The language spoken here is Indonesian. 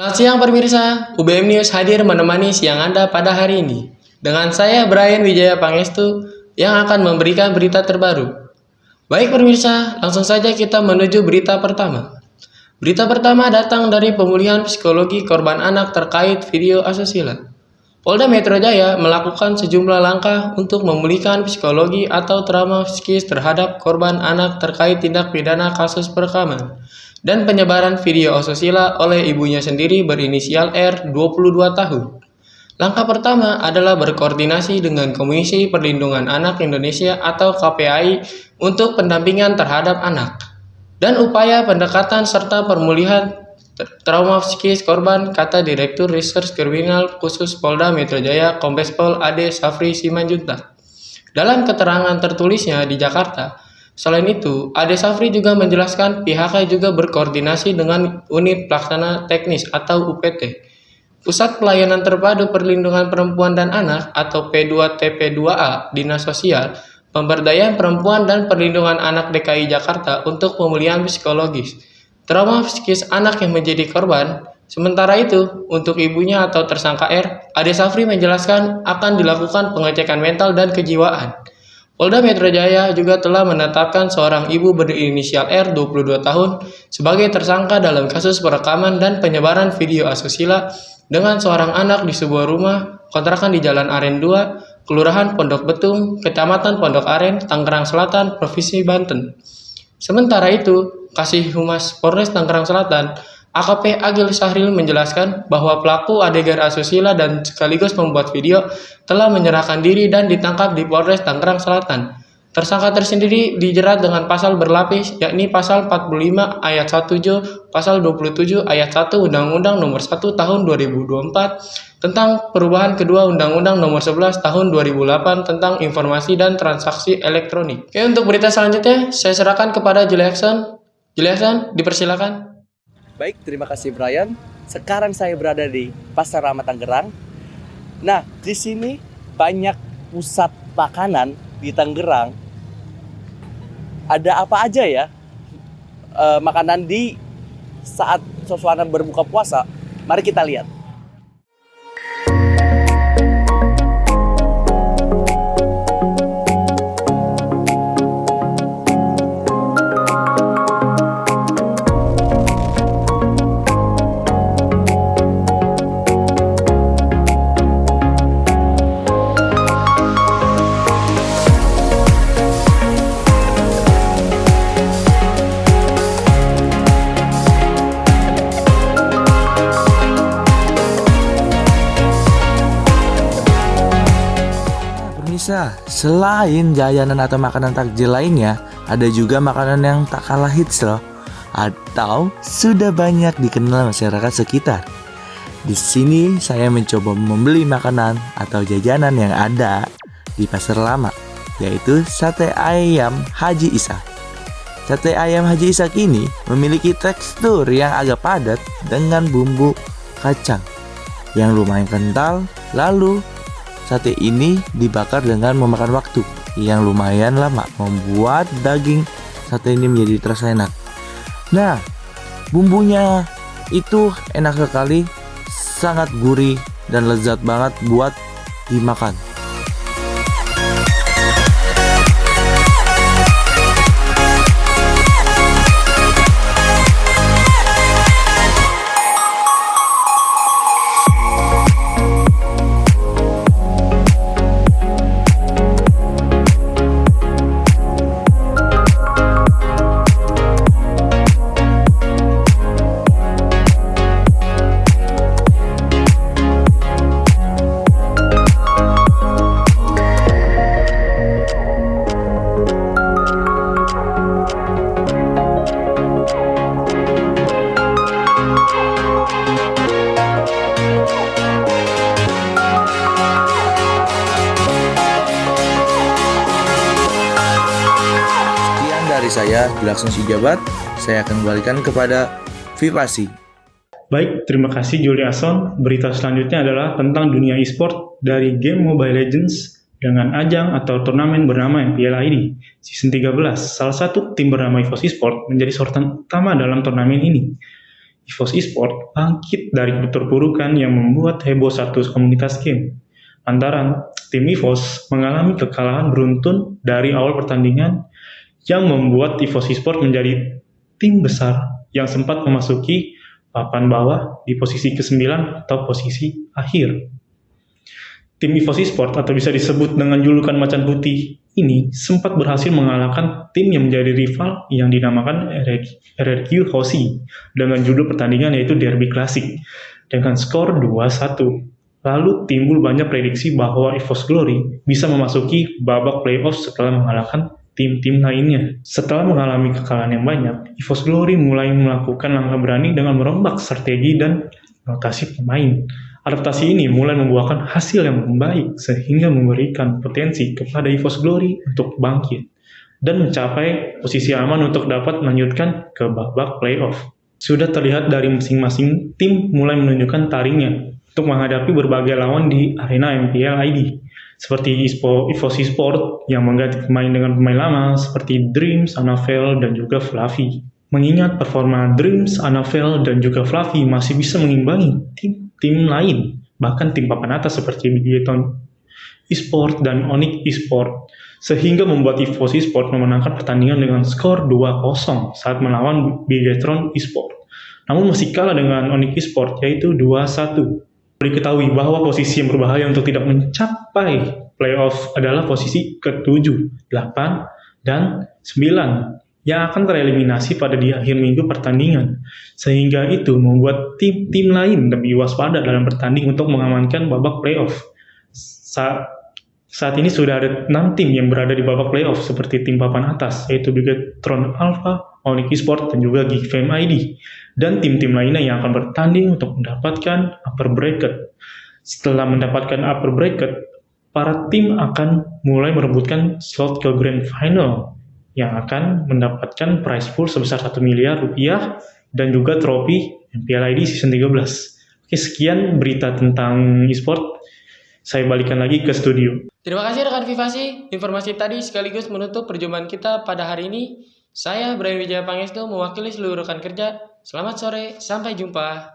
Selamat siang pemirsa, UBM News hadir menemani siang Anda pada hari ini. Dengan saya Brian Wijaya Pangestu yang akan memberikan berita terbaru. Baik pemirsa, langsung saja kita menuju berita pertama. Berita pertama datang dari pemulihan psikologi korban anak terkait video asusila. Polda Metro Jaya melakukan sejumlah langkah untuk memulihkan psikologi atau trauma psikis terhadap korban anak terkait tindak pidana kasus perekaman dan penyebaran video asusila oleh ibunya sendiri berinisial R, 22 tahun. Langkah pertama adalah berkoordinasi dengan Komisi Perlindungan Anak Indonesia atau KPAI untuk pendampingan terhadap anak dan upaya pendekatan serta pemulihan trauma psikis korban, kata Direktur Reserse Kriminal Khusus Polda Metro Jaya Kombes Pol Ade Safri Simanjuntak. Dalam keterangan tertulisnya di Jakarta, selain itu, Ade Safri juga menjelaskan pihaknya juga berkoordinasi dengan Unit Pelaksana Teknis atau UPT, Pusat Pelayanan Terpadu Perlindungan Perempuan dan Anak atau P2TP2A, Dinas Sosial, Pemberdayaan Perempuan dan Perlindungan Anak DKI Jakarta untuk pemulihan psikologis trauma psikis anak yang menjadi korban. Sementara itu, untuk ibunya atau tersangka R, Ade Safri menjelaskan akan dilakukan pengecekan mental dan kejiwaan. Polda Metro Jaya juga telah menetapkan seorang ibu berinisial R, 22 tahun, sebagai tersangka dalam kasus perekaman dan penyebaran video asusila dengan seorang anak di sebuah rumah kontrakan di Jalan Aren 2, Kelurahan Pondok Betung, Kecamatan Pondok Aren, Tangerang Selatan, Provinsi Banten. Sementara itu, Kasih Humas Polres Tangerang Selatan, AKP Agil Sahril menjelaskan bahwa pelaku adegan asusila dan sekaligus membuat video telah menyerahkan diri dan ditangkap di Polres Tangerang Selatan. Tersangka tersendiri dijerat dengan pasal berlapis, yakni pasal 45 ayat 1 pasal 27 ayat 1 Undang-Undang Nomor 1 Tahun 2024 tentang perubahan kedua Undang-Undang Nomor 11 Tahun 2008 tentang informasi dan transaksi elektronik. Oke, untuk berita selanjutnya saya serahkan kepada Juliakson. Juliakson, dipersilakan. Baik, terima kasih Brian. Sekarang saya berada di Pasar Rama Tangerang. Nah, di sini banyak pusat makanan di Tangerang. Ada apa aja ya makanan di saat suasana berbuka puasa? Mari kita lihat. Selain jajanan atau makanan takjil lainnya, ada juga makanan yang tak kalah hits loh, atau sudah banyak dikenal masyarakat sekitar. Di sini saya mencoba membeli makanan atau jajanan yang ada di Pasar Lama, yaitu sate ayam Haji Ishak. Sate ayam Haji Ishak ini memiliki tekstur yang agak padat dengan bumbu kacang yang lumayan kental. Lalu sate ini dibakar dengan memakan waktu yang lumayan lama, membuat daging sate ini menjadi terasa enak. Nah, bumbunya itu enak sekali, sangat gurih dan lezat banget buat dimakan. Dari saya, Juliakson Sijabat, saya akan kembalikan kepada Vipasi. Baik, terima kasih Juliakson. Berita selanjutnya adalah tentang dunia e-sport dari game Mobile Legends dengan ajang atau turnamen bernama MPL ID Season 13. Salah satu tim bernama EVOS Esports menjadi sorotan utama dalam turnamen ini. EVOS Esport bangkit dari keterpurukan yang membuat heboh satu komunitas game. Lantaran tim EVOS mengalami kekalahan beruntun dari awal pertandingan yang membuat EVOS Esport menjadi tim besar yang sempat memasuki papan bawah di posisi ke-9 atau posisi akhir. Tim EVOS Esport atau bisa disebut dengan julukan Macan Putih ini sempat berhasil mengalahkan tim yang menjadi rival yang dinamakan RRQ Hoshi dengan judul pertandingan yaitu Derby Classic dengan skor 2-1. Lalu timbul banyak prediksi bahwa EVOS Glory bisa memasuki babak playoff setelah mengalahkan tim-tim lainnya. Setelah mengalami kekalahan yang banyak, EVOS Glory mulai melakukan langkah berani dengan merombak strategi dan rotasi pemain. Adaptasi ini mulai membuahkan hasil yang baik sehingga memberikan potensi kepada EVOS Glory untuk bangkit dan mencapai posisi aman untuk dapat melanjutkan ke babak playoff. Sudah terlihat dari masing-masing tim mulai menunjukkan taringnya untuk menghadapi berbagai lawan di arena MPL ID seperti EVOS Esport yang mengganti pemain dengan pemain lama seperti Dreams, Anavel, dan juga Fluffy. Mengingat performa Dreams, Anavel, dan juga Fluffy masih bisa mengimbangi tim lain, bahkan tim papan atas seperti Bigetron Esport dan Onyx Esport, sehingga membuat EVOS Esport memenangkan pertandingan dengan skor 2-0 saat melawan Bigetron Esport. Namun masih kalah dengan Onyx Esport yaitu 2-1. Diketahui bahwa posisi yang berbahaya untuk tidak mencapai playoff adalah posisi ke-7, 8, dan 9 yang akan tereliminasi pada di akhir minggu pertandingan. Sehingga itu membuat tim-tim lain lebih waspada dalam bertanding untuk mengamankan babak playoff. Saat ini sudah ada 6 tim yang berada di babak playoff seperti tim papan atas, yaitu Bigetron Alpha, Onyx Esport, dan juga Geekfam ID. Dan tim-tim lainnya yang akan bertanding untuk mendapatkan upper bracket. Setelah mendapatkan upper bracket, para tim akan mulai merebutkan slot ke Grand Final yang akan mendapatkan prize pool sebesar 1 miliar rupiah dan juga trofi MPL ID Season 13. Oke, sekian berita tentang e-sport. Saya balikan lagi ke studio. Terima kasih rekan Vivasi, informasi tadi sekaligus menutup perjumpaan kita pada hari ini. Saya Brian Wijaya Pangestu mewakili seluruh rekan kerja. Selamat sore, sampai jumpa.